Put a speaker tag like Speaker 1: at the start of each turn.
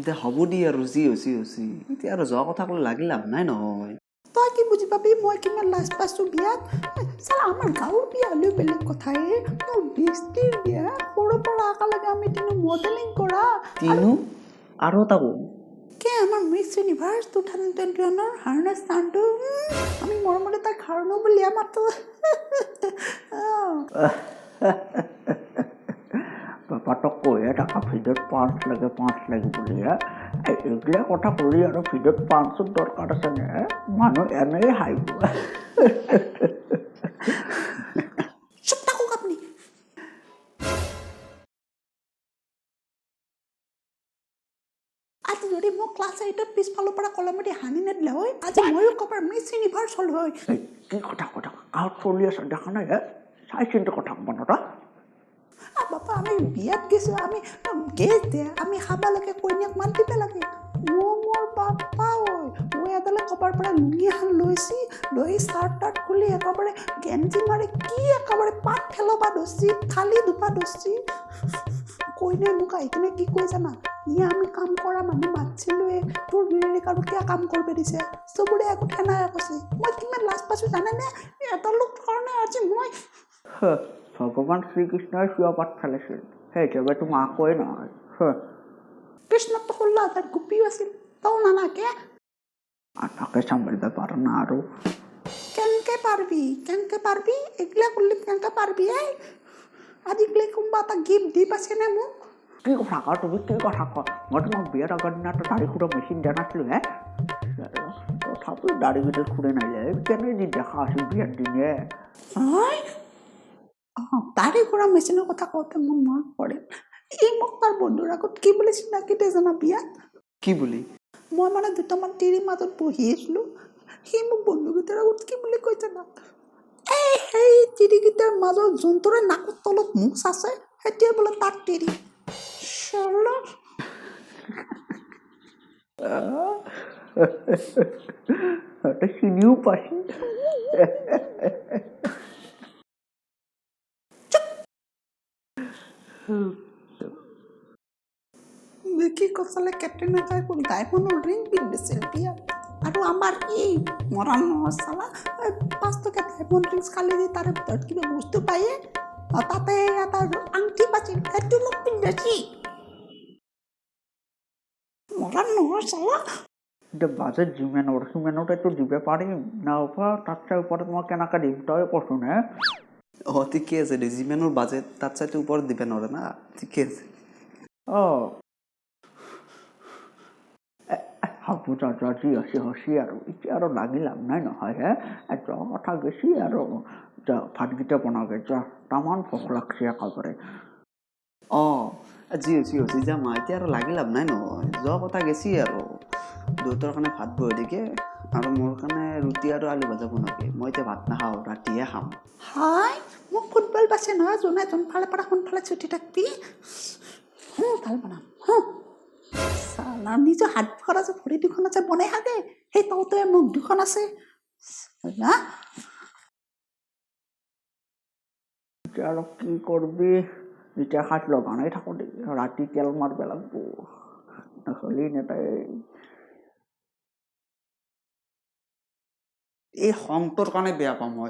Speaker 1: এতিয়া হ'ব দি আৰু যি হৈছে এতিয়া আৰু যোৱা কথা ক'লে লাগি লাভ নাই নহয়
Speaker 2: তই কি বুজি পাবি মই কিমান লাজ পাইছোঁ বিয়াত চালা আমাৰ গাঁৱৰ বিয়া হ'লেও বেলেগ কথাই মোৰ বেষ্টিৰ বিয়া সৰুৰ পৰা একেলগে আমি তিনিও মডেলিং কৰা
Speaker 1: তিনো আৰু এটা কওঁ
Speaker 2: কে আমাৰ মিছ ইউনিভাৰ্ছ 2021ৰ হাৰ্নেছ স্থানটো আমি মৰমতে তাক হাৰনো বুলি আমাৰতো
Speaker 1: পাপাতক কৈয়ে থকা ভিডিঅ'ত পাঁচ লাগে বুলি এইগিলা কথা কৰি আৰু ভিডিঅ'ত পাঁচৰ দৰকাৰ আছে নে মানুহ এনেই হাঁহিব
Speaker 2: চুপ থাকক আপুনি আজি যদি মোক ক্লাছ 8ত পিছফালৰ পৰা কলমেদি হানি নেদিলে হয় আজি ময়ো ক'বাৰ মিছ ইউনিভাৰ্ছ হ'ল হয়
Speaker 1: কি কথা গাঁৱত চলি আছে দেখা নাই চাই চিন্তি কথা ক'ব নৰা
Speaker 2: বাপা আমি বিয়াত গৈছোঁ আমি গেছ দিয়ে আমি খাব লাগে কইনাক মাত দিব লাগে মোৰ বাপা ঐ মই এডালে ক'বাৰ পৰা লুঙি এখন লৈ চাৰ্ট তাৰ্ট খুলি একেবাৰে গেঞ্জি মাৰি কি একেবাৰে পাত ফেলবা ধৰছি থালি ধোপা ধৰছি কইনাই মোক আহি কিনে কি কৈ জানা আমি কাম কৰা মানুহ মাতিছিলোৱে তোৰ বিৰিক আৰু কিয় কাম কৰিব দিছে চবৰে একো ঠেনাই কৈছে মই কিমান লাজ পাইছোঁ জানেনে এডালৰ কাৰণে আজি মই
Speaker 1: ভগৱান শ্ৰীকৃষ্ণই চিঞৰ পাত ফেলাইছিল সেই হিচাপে তোমাক কয় নহয়
Speaker 2: কৃষ্ণতো 16,000 গোপীও আছিল তও নানাকে
Speaker 1: তাকে চম্ভালিব পাৰা না আৰু
Speaker 2: কেনেকে পাৰবি এইগিলা কৰিলে কেনেকে পাৰবি আজিকালি কোনোবা এটা গিফ্ট দি পাইছেনে মোক
Speaker 1: কি কথা কোৱা তুমি কি কথা কোৱা মই তোমাক বিয়াৰ আগৰ দিনা দাড়ি খুৰা মেচিন দিয়া নাছিলোঁ তথাপিও দাড়ি ভিতৰত খুৰে নাযায় কেনেদি দেখা আছিল বিয়াৰ দিনে
Speaker 2: দাড়ি খুৰা মেচিনৰ কথা কওঁতে মোৰ মনত পৰে এই মোক তাৰ বন্ধুৰ আগত কি বুলি চিনাকি দিয়ে জানা বিয়াত
Speaker 1: কি বুলি
Speaker 2: মই মানে দুটামান তিৰিৰ মাজত বহি আছিলোঁ সি মোক বন্ধুকেইটাৰ আগত কি বুলি কৈ জানা সেই তিৰিকেইটাৰ মাজত যোনটোৰে নাকৰ তলত মুচ আছে সেইটোৱে বোলে তাৰ তিৰি
Speaker 1: চিনিও পাইছিল
Speaker 2: কি কৈছিলে কেটৰিনা কাইফক ডায়মণ্ডৰ ৰিং পিন্ধিছিল বিয়াত আৰু আমাৰ এই মৰা নহয় চালা 5 টকীয়া ডায়মণ্ড ৰিংছ খালি দি তাৰে ভিতৰত কিবা বস্তু পায়ে তাতে এটা আংঠি পাইছিল সেইটো মোক পিন্ধাইছি মৰা নহয় চালা
Speaker 1: এতিয়া বাজেট সিমানতেতো দিব পাৰিম নাইবা তাতছে ওপৰত মই কেনেকৈ দিম তই কৈছোঁ নে ঠিকে আছে দে যিমানৰ বাজেট তাত চাইতো ওপৰত দিব নোৱাৰে না ঠিকে আছে হাবুজা যি আছে হচি আৰু এতিয়া আৰু লাগি লাভ নাই নহয় যোৱা কথা গেছি আৰু ভাতকেইটা বনাগে যা তামান ভোক লাগছে একেবাৰে যি হৈছে যা মা এতিয়া আৰু লাগি লাভ নাই নহয় যোৱা কথা গেছি আৰু দেউতাৰ কাৰণে ভাত বহাই দিকে আৰু মোৰ কাৰণে ৰুটি আৰু আলু ভাজা বনাকে মই এতিয়া ভাত নাখাওঁ ৰাতিহে খাম
Speaker 2: হাই মোক ফুটবল পাইছে নহয় যোনে যোনফালে পৰা সোনফালে ছুটি থাকবি ভাল বনাম চালা নিজৰ হাত দুখন আছে ভৰি দুখন আছে বনাই থাকে সেই তওঁতে মুখ দুখন আছে না
Speaker 1: এতিয়া আৰু কি কৰবি এতিয়া সাত লগা নাই থাকোঁ দে ৰাতি তেল মাৰিব লাগব নহ'লে নেতাই এই খংটোৰ কাৰণে বেয়া পাওঁ মই